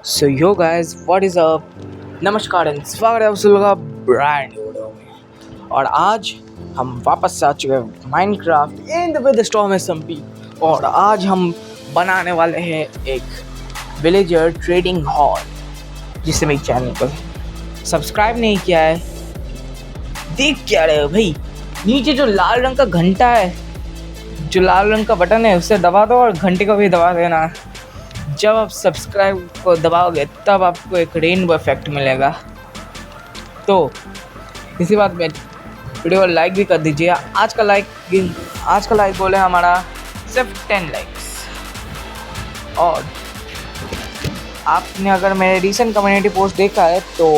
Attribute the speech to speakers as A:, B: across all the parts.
A: So yo guys what is up, नमस्कार and स्वागत है आप सभी का ब्रांड न्यू वीडियो में। और आज हम वापस आ चुके हैं Minecraft in the with storm SMP। और आज हम बनाने वाले हैं एक विलेजर ट्रेडिंग हॉल, जिससे मेरे चैनल को सब्सक्राइब नहीं किया है देख क्या रहे हो भाई। नीचे जो लाल रंग का घंटा है, जो लाल रंग का बटन है, उसे दबा दो और घंटे को भी दबा देना। जब आप सब्सक्राइब को दबाओगे तब आपको एक रेनबो इफेक्ट मिलेगा। तो इसी बात में वीडियो को लाइक भी कर दीजिए। आज का लाइक बोले हमारा सिर्फ 10 लाइक्स। और आपने अगर मेरे रिसेंट कम्युनिटी पोस्ट देखा है तो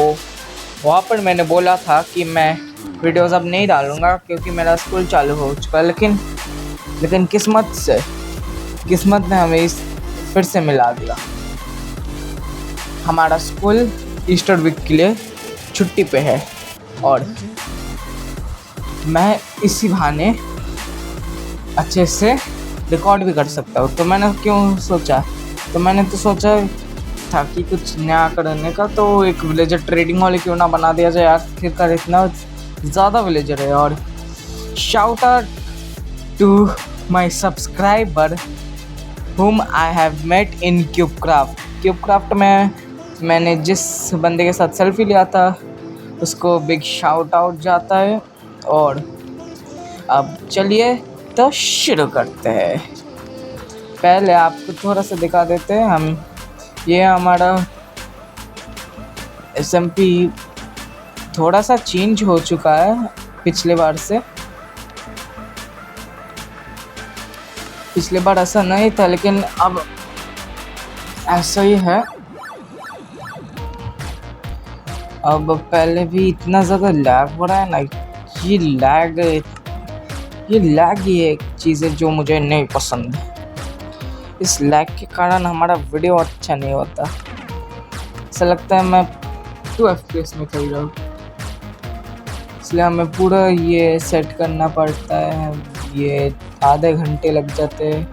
A: वहाँ पर मैंने बोला था कि मैं वीडियोस अब नहीं डालूँगा क्योंकि मेरा स्कूल चालू हो चुका है। लेकिन किस्मत ने हमें फिर से मिला दिया। हमारा स्कूल ईस्टर वीक के लिए छुट्टी पे है और मैं इसी बहाने अच्छे से रिकॉर्ड भी कर सकता हूँ। तो मैंने सोचा था कि कुछ नया करने का, तो एक विलेजर ट्रेडिंग हॉल क्यों ना बना दिया जाए। आखिरकार इतना ज़्यादा विलेजर है। और shout out to my subscriber whom I have met in Cubecraft में मैंने जिस बंदे के साथ सेल्फी लिया था उसको बिग शाउट आउट जाता है। और अब चलिए तो शुरू करते हैं। पहले आपको थोड़ा सा दिखा देते हैं। हम ये हमारा SMP थोड़ा सा चेंज हो चुका है पिछले बार से। पिछले बार ऐसा नहीं था लेकिन अब ऐसा ही है। अब पहले भी इतना ज़्यादा लैग हो रहा है ना, ये लैग ही एक चीज़ है जो मुझे नहीं पसंद है। इस लैग के कारण हमारा वीडियो अच्छा नहीं होता। ऐसा लगता है मैं 2 FPS में खेल रहा हूँ, इसलिए हमें पूरा ये सेट करना पड़ता है। ये आधे घंटे लग जाते हैं।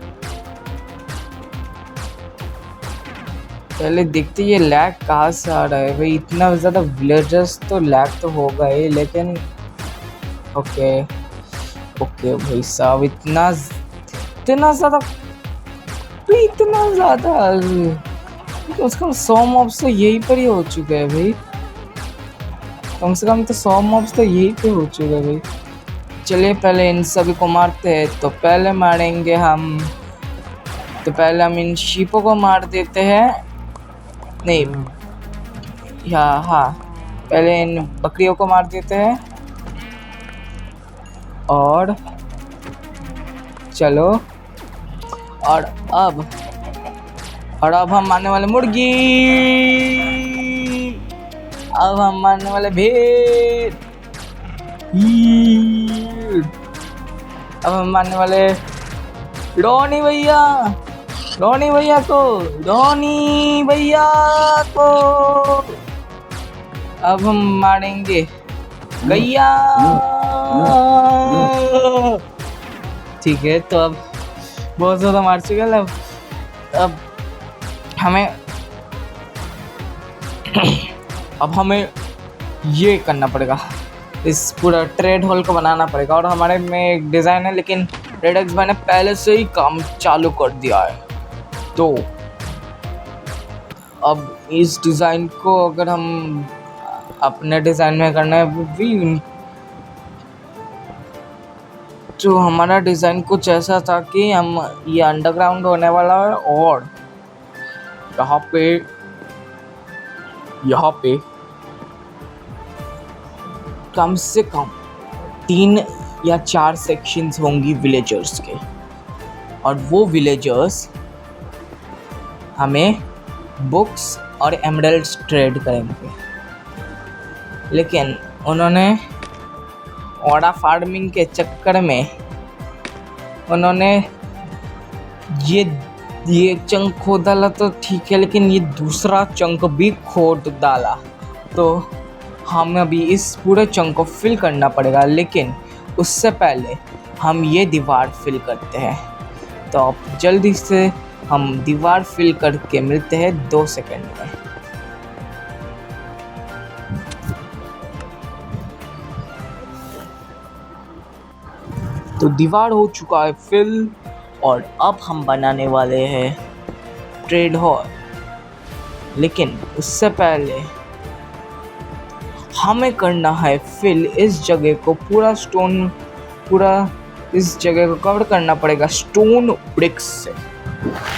A: पहले देखते ये लैग कहाँ से आ रहा है भाई। इतना ज़्यादा विलेजर्स तो लैग तो होगा ही, लेकिन ओके भाई साहब इतना ज़्यादा कम से कम 100 मॉब्स तो यहीं पर ही हो चुके हैं भाई। कम से कम तो 100 मॉब्स तो यहीं पे हो चुके हैं भाई। चलिए पहले इन सभी को मारते हैं। तो पहले हम इन शीपों को मार देते हैं। नहीं, हाँ, पहले इन बकरियों को मार देते हैं। और चलो, और अब हम मारने वाले मुर्गी, अब हम मारने वाले भेड़, अब हम मारने वाले रोनी भैया को, अब हम मारेंगे गैया। ठीक है, तो अब बहुत ज़्यादा मार चुके हैं। अब हमें ये करना पड़ेगा, इस पूरा ट्रेड हॉल को बनाना पड़ेगा। और हमारे में एक डिज़ाइन है, लेकिन रेडेक्स भाई ने पहले से ही काम चालू कर दिया है। तो अब इस डिज़ाइन को अगर हम अपने डिज़ाइन में करना है तो हमारा डिज़ाइन कुछ ऐसा था कि ये अंडरग्राउंड होने वाला है। और यहाँ पे कम से कम 3 या 4 सेक्शंस होंगी विलेजर्स के। और वो विलेजर्स हमें बुक्स और एमरल्ड्स ट्रेड करेंगे। लेकिन उन्होंने ऑरा फार्मिंग के चक्कर में उन्होंने ये चंक खोद डाला तो ठीक है, लेकिन ये दूसरा चंक भी खोद डाला। तो हमें अभी इस पूरे चंक को फिल करना पड़ेगा, लेकिन उससे पहले हम ये दीवार फिल करते हैं। तो अब जल्दी से हम दीवार फिल करके मिलते हैं 2 सेकंड में। तो दीवार हो चुका है फिल, और अब हम बनाने वाले हैं ट्रेड हॉल। लेकिन उससे पहले हमें करना है फिल इस जगह को पूरा इस जगह को कवर करना पड़ेगा स्टोन ब्रिक्स से।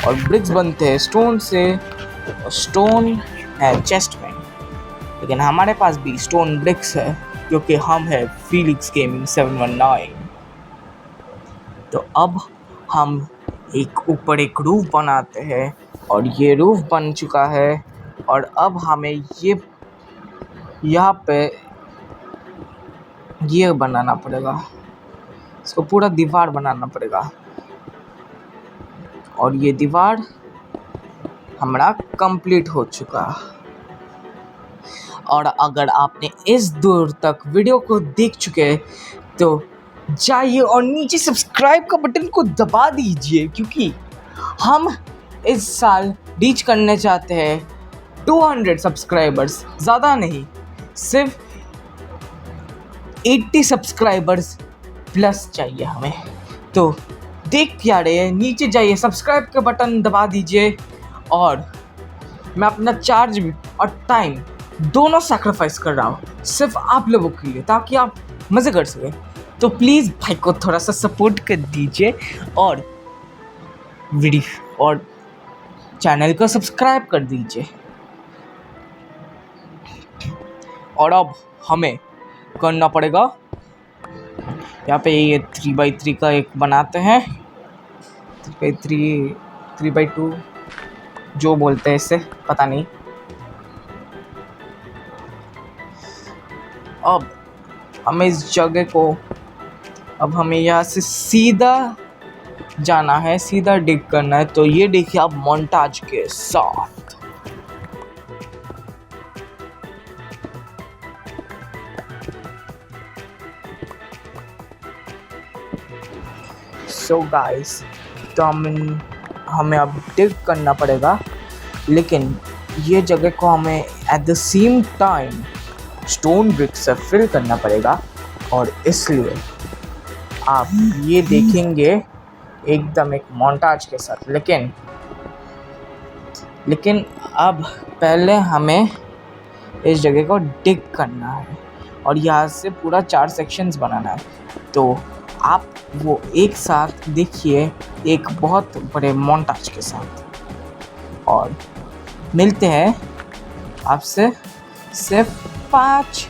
A: और ब्रिक्स बनते हैं स्टोन से, और स्टोन है चेस्ट में। लेकिन हमारे पास भी स्टोन ब्रिक्स है क्योंकि हम है फीलिक्स गेमिंग 719। तो अब हम ऊपर एक रूफ बनाते हैं, और ये रूफ बन चुका है। और अब हमें यहाँ पे ये बनाना पड़ेगा, इसको पूरा दीवार बनाना पड़ेगा। और ये दीवार हमारा कंप्लीट हो चुका। और अगर आपने इस दूर तक वीडियो को देख चुके तो जाइए और नीचे सब्सक्राइब का बटन को दबा दीजिए, क्योंकि हम इस साल रीच करने चाहते हैं 200 सब्सक्राइबर्स। ज़्यादा नहीं, सिर्फ 80 सब्सक्राइबर्स प्लस चाहिए हमें। तो देख क्या रहे हैं, नीचे जाइए, सब्सक्राइब का बटन दबा दीजिए। और मैं अपना चार्ज और टाइम दोनों सैक्रिफाइस कर रहा हूँ सिर्फ आप लोगों के लिए, ताकि आप मज़े कर सकें। तो प्लीज़ भाई को थोड़ा सा सपोर्ट कर दीजिए, और वीडियो और चैनल को सब्सक्राइब कर दीजिए। और अब हमें करना पड़ेगा, यहाँ पे ये 3x3 का एक बनाते हैं, 3x3 3x2 जो बोलते हैं इससे, पता नहीं। अब हमें इस जगह को, अब हमें यहाँ से सीधा जाना है, सीधा डिग करना है। तो ये देखिए आप मोन्टाज के साथ। सो गाइस, तो हमें अब डिग करना पड़ेगा, लेकिन ये जगह को हमें at the same time stone brick से फिल करना पड़ेगा। और इसलिए आप ये देखेंगे एकदम एक मोन्टाज के साथ। लेकिन अब पहले हमें इस जगह को डिग करना है, और यहाँ से पूरा 4 सेक्शंस बनाना है। तो आप वो एक साथ देखिए एक बहुत बड़े मोन्टाज के साथ। और मिलते हैं आपसे सिर्फ 5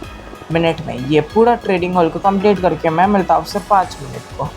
A: मिनट में। ये पूरा ट्रेडिंग हॉल को कंप्लीट करके मैं मिलता हूँ आपसे 5 मिनट को।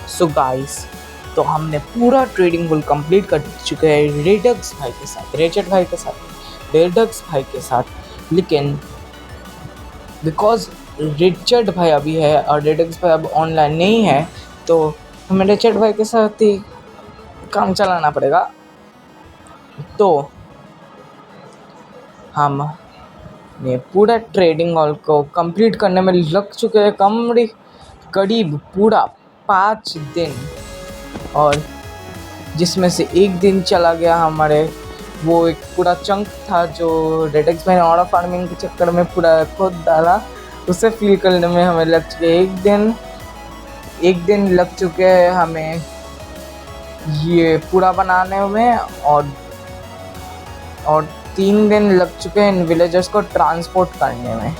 A: सो गाइस, तो हमने पूरा ट्रेडिंग गोल कंप्लीट कर चुके हैं रेडक्स भाई के साथ, रेडक्स भाई के साथ। लेकिन बिकॉज रिचर्ड भाई अभी है और रेडक्स भाई अब ऑनलाइन नहीं है, तो हमें रिचर्ड भाई के साथ ही काम चलाना पड़ेगा। तो हम ये पूरा ट्रेडिंग हॉल को कंप्लीट करने में लग चुके हैं करीब पूरा 5 दिन, और जिसमें से एक दिन चला गया हमारे, वो एक पूरा चंक था जो रेडेक्स भाई ने ऑर्डर फार्मिंग के चक्कर में पूरा खुद डाला, उसे फील करने में हमें लग चुके एक दिन लग चुके हैं हमें ये पूरा बनाने में, और 3 दिन लग चुके हैं इन विलेजर्स को ट्रांसपोर्ट करने में।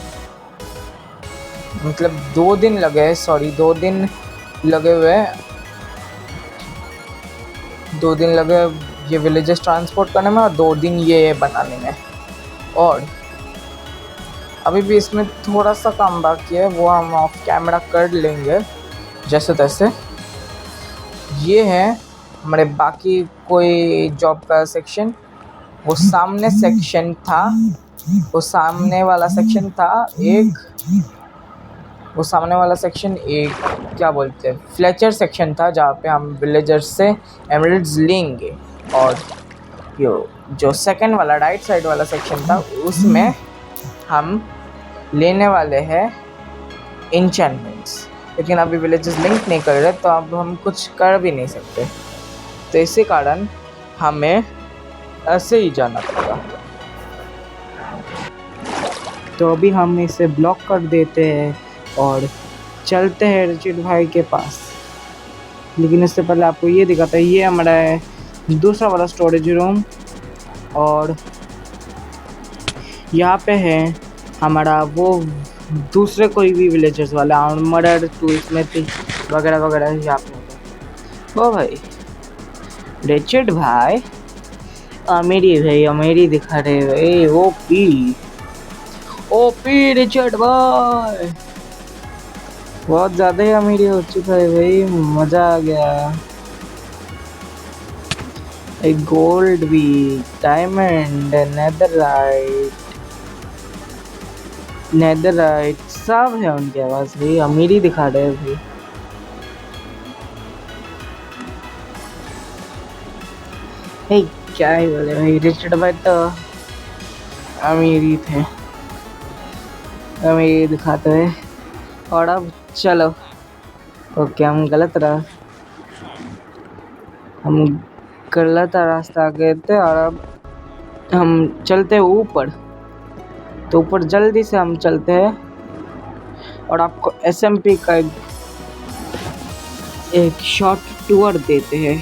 A: मतलब 2 दिन लगे हुए, 2 दिन लगे ये विलेजेस ट्रांसपोर्ट करने में और 2 दिन ये बनाने में। और अभी भी इसमें थोड़ा सा काम बाकी है, वो हम ऑफ कैमरा कर लेंगे जैसे तैसे। ये है हमारे बाकी कोई जॉब का सेक्शन, वो सामने वाला सेक्शन एक क्या बोलते हैं, फ्लेचर सेक्शन था, जहाँ पे हम विलेजर्स से एमरल्ड्स लेंगे। और जो सेकंड वाला राइट साइड वाला सेक्शन था, उसमें हम लेने वाले हैं एन्चेंटमेंट्स। लेकिन अभी विलेजर्स लिंक नहीं कर रहे, तो अब हम कुछ कर भी नहीं सकते, तो इसी कारण हमें ऐसे ही जाना पड़ेगा। तो अभी हम इसे ब्लॉक कर देते हैं और चलते हैं रिचर्ड भाई के पास। लेकिन इससे पहले आपको ये दिखाता है, ये हमारा है दूसरा वाला स्टोरेज रूम, और यहाँ पे है हमारा वो दूसरे कोई भी विलेजर्स वाला आर्मर टूल्स में थी वगैरह वगैरह यहाँ पे। ओ भाई रिचर्ड भाई अमेरी दिखा रहे भाई, ओपी रिचर्ड भाई बहुत ज़्यादा ही अमीरी हो चुका है भाई, मज़ा आ गया। एक गोल्ड भी, डायमंड, नेदरराइट सब है उनके पास भाई, अमीरी दिखा रहे हैं भाई। हे क्या ही बोले भाई, रिचर्ड भाई तो अमीरी थे, अमीरी दिखाते हैं। और अब चलो, ओके हम गलत रास्ता गए थे, और अब हम चलते हैं ऊपर। तो ऊपर जल्दी से हम चलते हैं और आपको SMP का एक शॉर्ट टूर देते हैं।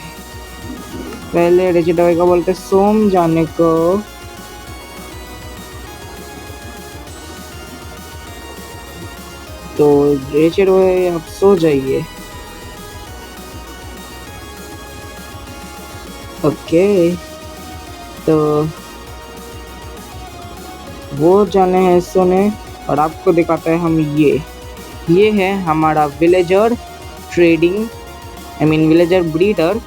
A: पहले रिचर्ड भाई को बोलते सोम जाने को, तो रिचर्ड भाई आप सो जाइए। ओके, तो वो जाने हैं सोने, और आपको दिखाता है हम ये है हमारा विलेजर विलेजर ब्रीडर,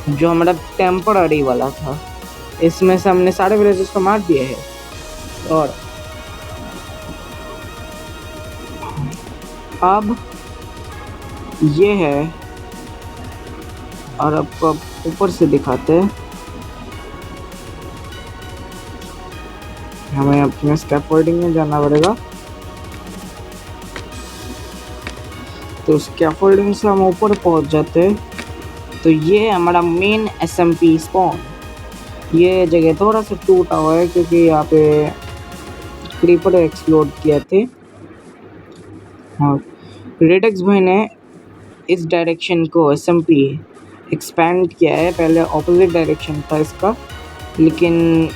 A: जो हमारा टेम्पररी वाला था। इसमें से हमने सारे विलेजर्स को मार दिए हैं, और अब ये है, और आपको ऊपर से दिखाते हैं। हमें अपने स्कैफोल्डिंग में जाना पड़ेगा, तो स्कैफोल्डिंग से हम ऊपर पहुंच जाते हैं। तो ये है हमारा मेन SMP स्पॉन। ये जगह थोड़ा सा टूटा हुआ है क्योंकि यहाँ पे क्रीपर एक्सप्लोड किए थे, और रेडेक्स भाई ने इस डायरेक्शन को SMP एक्सपैंड किया है। पहले ऑपोजिट डायरेक्शन था इसका, लेकिन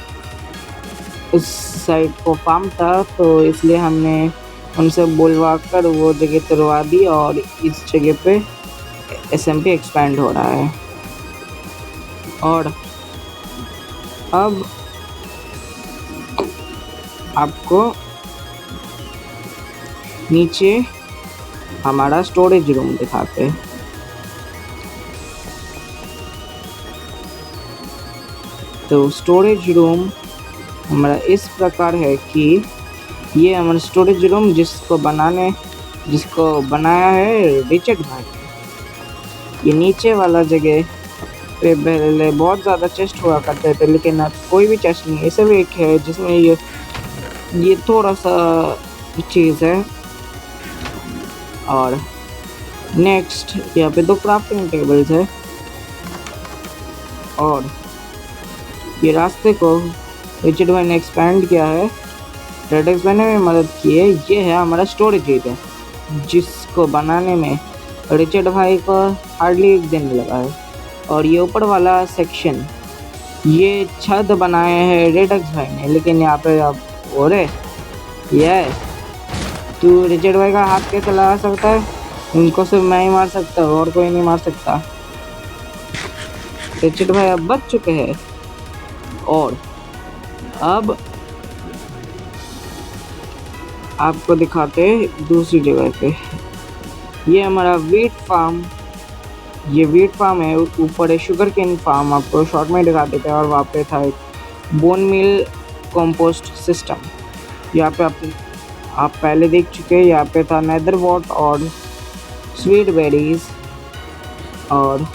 A: उस साइड को फार्म था, तो इसलिए हमने उनसे बुलवा कर वो जगह तुड़वा दी, और इस जगह पे SMP एक्सपैंड हो रहा है। और अब आपको नीचे हमारा स्टोरेज रूम दिखाते हैं। तो स्टोरेज रूम हमारा इस प्रकार है कि ये हमारा स्टोरेज रूम जिसको बनाया है रिचर्ड भाई। ये नीचे वाला जगह पे पहले बहुत ज़्यादा चेस्ट हुआ करते थे, लेकिन अब कोई भी चेस्ट नहीं है। सिर्फ एक है जिसमें ये थोड़ा सा चीज़ है। और नेक्स्ट यहाँ पे 2 क्राफ्टिंग टेबल्स है। और ये रास्ते को रिचर्ड भाई ने एक्सपेंड किया है, रेड एक्स भाई ने भी मदद की है। ये है हमारा स्टोरेज एरिया जिसको बनाने में रिचर्ड भाई को हार्डली 1 दिन लगा है। और ये ऊपर वाला सेक्शन ये छत बनाए हैं रेड एक्स भाई ने, लेकिन यहाँ पे अब ओरे ये तू रिचर्ड भाई का हाथ कैसे लगा सकता है? उनको सिर्फ मैं ही मार सकता हूँ और कोई नहीं मार सकता। रिचर्ड भाई अब बच चुके हैं। और अब आपको दिखाते हैं दूसरी जगह पे। ये हमारा वीट फार्म, ये वीट फार्म है। ऊपर है शुगर केन फार्म, आपको शॉर्ट में दिखा देते हैं। और वहाँ पे था एक बोन मिल कंपोस्ट सिस्टम। यहाँ पे आप पहले देख चुके हैं। यहाँ पे था नेदर वॉट और स्वीट बेरीज। और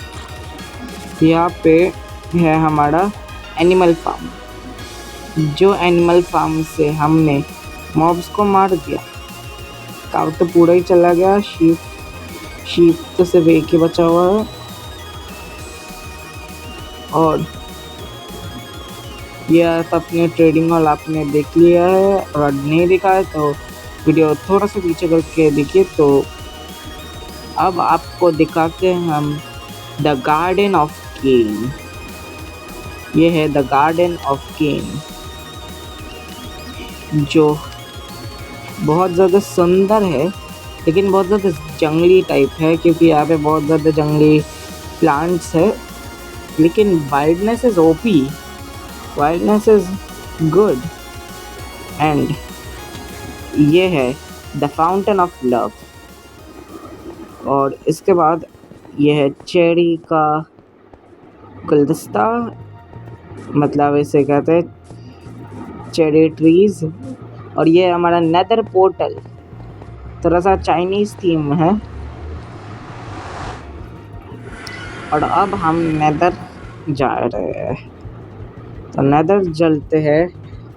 A: यहाँ पे है हमारा एनिमल फार्म, जो एनिमल फार्म से हमने मॉब्स को मार दिया। काउ तो पूरा ही चला गया। शीप तो सिर्फ एक ही बचा हुआ है। और यह अपने ट्रेडिंग हॉल आपने देख लिया है, और नहीं देखा है तो वीडियो थोड़ा सा पीछे करके देखिए। तो अब आपको दिखाते हैं हम द गार्डन ऑफ केन। ये है द गार्डन ऑफ केन, जो बहुत ज़्यादा सुंदर है, लेकिन बहुत ज़्यादा जंगली टाइप है, क्योंकि यहाँ पे बहुत ज़्यादा जंगली प्लांट्स है। लेकिन wildness is OP, wildness is good. And ये है द फाउंटेन ऑफ लव। और इसके बाद ये है चेरी का गुलदस्ता, मतलब इसे कहते हैं चेरी ट्रीज। और ये हमारा नेदर पोर्टल, थोड़ा सा चाइनीज़ थीम है। और अब हम नेदर जा रहे हैं, तो नेदर चलते हैं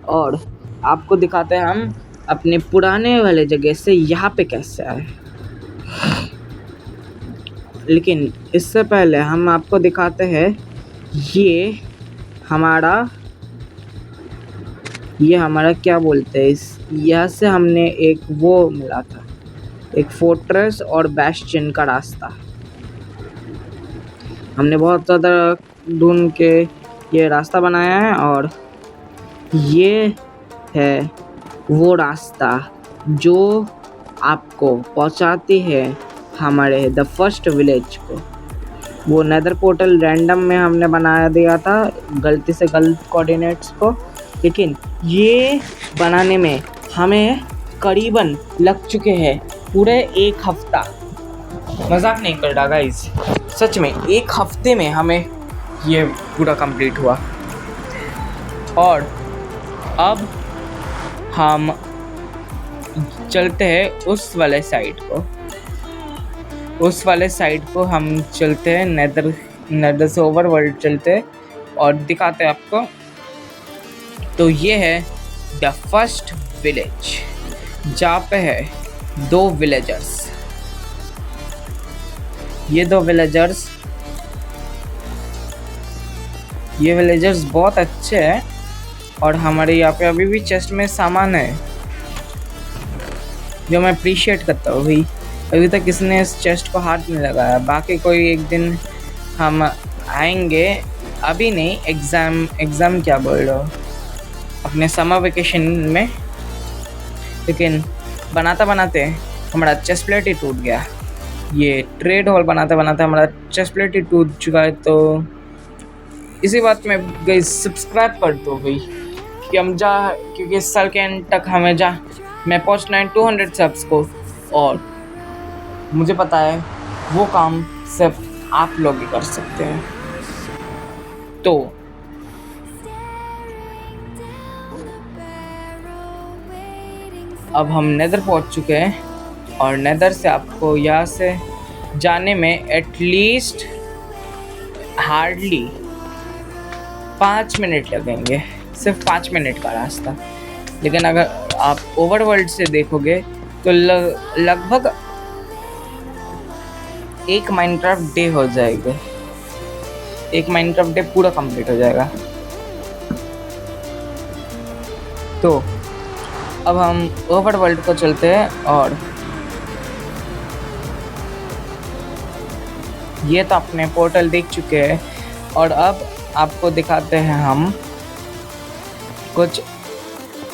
A: और आपको दिखाते हैं हम अपने पुराने वाले जगह से यहाँ पे कैसे आए। लेकिन इससे पहले हम आपको दिखाते हैं ये हमारा क्या बोलते हैं यहाँ से हमने एक वो मिला था, एक फोर्ट्रेस और बैस्टियन का रास्ता। हमने बहुत ज़्यादा ढूंढ के ये रास्ता बनाया है। और ये है वो रास्ता जो आपको पहुंचाती है हमारे द फर्स्ट विलेज को। वो नेदर पोर्टल रैंडम में हमने बना दिया था, गलती से गलत कोऑर्डिनेट्स को, लेकिन ये बनाने में हमें करीबन लग चुके हैं पूरे 1 हफ्ता। मजाक नहीं कर रहा गाइस, सच में 1 हफ्ते में हमें ये पूरा कंप्लीट हुआ। और अब हम चलते हैं उस वाले साइड को हम चलते हैं नेदर से ओवरवर्ल्ड चलते हैं और दिखाते हैं आपको। तो ये है द फर्स्ट विलेज, जहाँ पे है 2 विलेजर्स। ये विलेजर्स बहुत अच्छे हैं। और हमारे यहाँ पे अभी भी चेस्ट में सामान है जो मैं अप्रिशिएट करता हूँ भाई। अभी तक किसने इस चेस्ट को हाथ नहीं लगाया। बाकी कोई एक दिन हम आएंगे, अभी नहीं, एग्ज़ाम क्या बोल रहे हो, अपने समर वेकेशन में। लेकिन बनाते हमारा चेस्ट प्लेट ही टूट गया। ये ट्रेड हॉल बनाते हमारा चेस्ट प्लेट ही टूट चुका है। तो इसी बात में गई सब्सक्राइब कर दो भाई, क्योंकि इस साल के एंड तक मैं पहुंचना है 200 सब्स को। और मुझे पता है वो काम सिर्फ आप लोग ही कर सकते हैं। तो अब हम नेदर पहुंच चुके हैं और नेदर से आपको यहाँ से जाने में एटलीस्ट हार्डली 5 मिनट लगेंगे, सिर्फ 5 मिनट का रास्ता। लेकिन अगर आप ओवरवर्ल्ड से देखोगे तो लगभग एक माइनक्राफ्ट डे हो जाएगा, एक माइनक्राफ्ट डे पूरा कंप्लीट हो जाएगा। तो अब हम ओवरवर्ल्ड को चलते हैं और ये तो अपने पोर्टल देख चुके हैं और अब आपको दिखाते हैं हम कुछ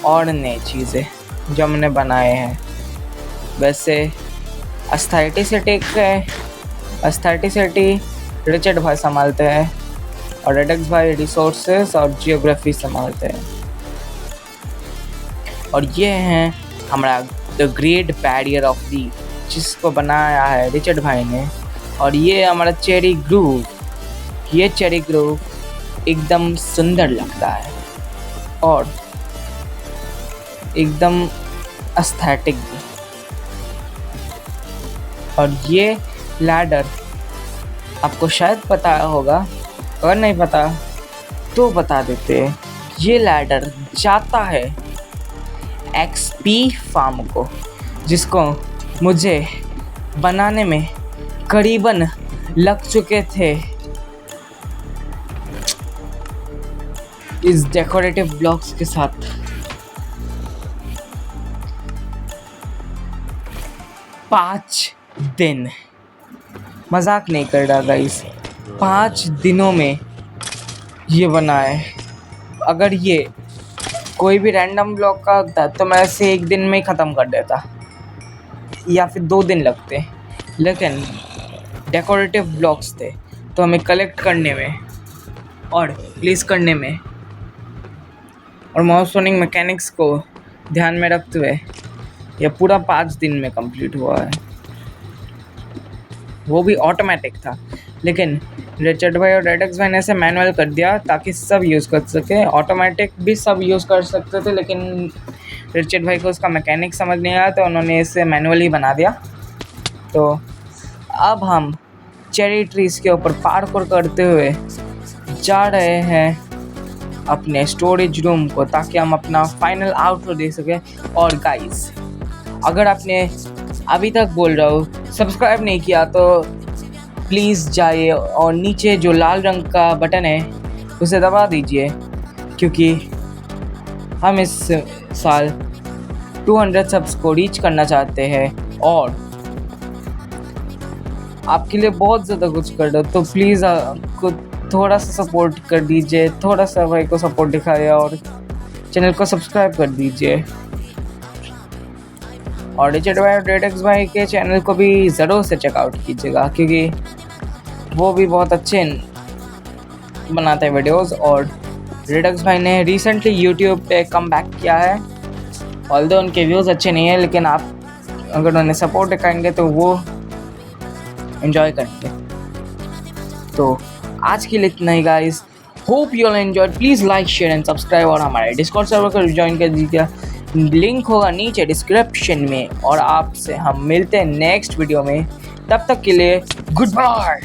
A: और नई चीज़ें जो हमने बनाए हैं। वैसे एस्थेटिसिटी रिचर्ड भाई संभालते हैं और रेडेक्स भाई रिसोर्सेस और जियोग्राफी संभालते हैं। और ये हैं हमारा the great barrier of reef जिसको बनाया है रिचर्ड भाई ने। और ये हमारा चेरी ग्रूव, ये चेरी ग्रूव एकदम सुंदर लगता है और एकदम एस्थेटिक भी। और ये लैडर आपको शायद पता होगा, अगर नहीं पता तो बता देते हैं। ये लैडर जाता है एक्सपी फार्म को, जिसको मुझे बनाने में करीबन लग चुके थे इस डेकोरेटिव ब्लॉक्स के साथ 5 दिन। मजाक नहीं कर रहा गाइस, 5 दिनों में ये बना है। अगर ये कोई भी रैंडम ब्लॉक का होता तो मैं इसे 1 दिन में ही ख़त्म कर देता या फिर 2 दिन लगते। लेकिन डेकोरेटिव ब्लॉक्स थे तो हमें कलेक्ट करने में और प्लेस करने में और माउस रनिंग मैकेनिक्स को ध्यान में रखते हुए यह पूरा 5 दिन में कंप्लीट हुआ है। वो भी ऑटोमेटिक था, लेकिन रिचर्ड भाई और रेडेक्स भाई ने इसे मैनुअल कर दिया ताकि सब यूज़ कर सके। ऑटोमेटिक भी सब यूज़ कर सकते थे, लेकिन रिचर्ड भाई को उसका मैकेनिक समझ नहीं आया तो उन्होंने इसे मैनुअली बना दिया। तो अब हम चेरी ट्रीज़ के ऊपर पार्कोर करते हुए जा रहे हैं अपने स्टोरेज रूम को, ताकि हम अपना फाइनल आउटरो दे सकें। और गाइस, अगर आपने अभी तक बोल रहा हो सब्सक्राइब नहीं किया तो प्लीज़ जाइए और नीचे जो लाल रंग का बटन है उसे दबा दीजिए, क्योंकि हम इस साल 200 सब्स को रीच करना चाहते हैं और आपके लिए बहुत ज़्यादा कुछ कर रहा हूँ। तो प्लीज़ आपको थोड़ा सा सपोर्ट कर दीजिए, थोड़ा सा भाई को सपोर्ट दिखाइए और चैनल को सब्सक्राइब कर दीजिए। और रिचर्ड भाई और रेडेक्स भाई के चैनल को भी ज़रूर से चेकआउट कीजिएगा, क्योंकि वो भी बहुत अच्छे बनाते हैं वीडियोस। और रेडेक्स भाई ने रिसेंटली यूट्यूब पे कम बैक किया है, ऑल्दो उनके व्यूज़ अच्छे नहीं हैं, लेकिन आप अगर उन्हें सपोर्ट दिखाएंगे तो वो एंजॉय करेंगे। तो आज के लिए इतना ही guys, hope you all enjoyed. Please like share and subscribe और हमारे डिस्कॉर्ड सर्वर को ज्वाइन कर दीजिए, लिंक होगा नीचे डिस्क्रिप्शन में। और आपसे हम मिलते हैं नेक्स्ट वीडियो में, तब तक के लिए गुड बाय।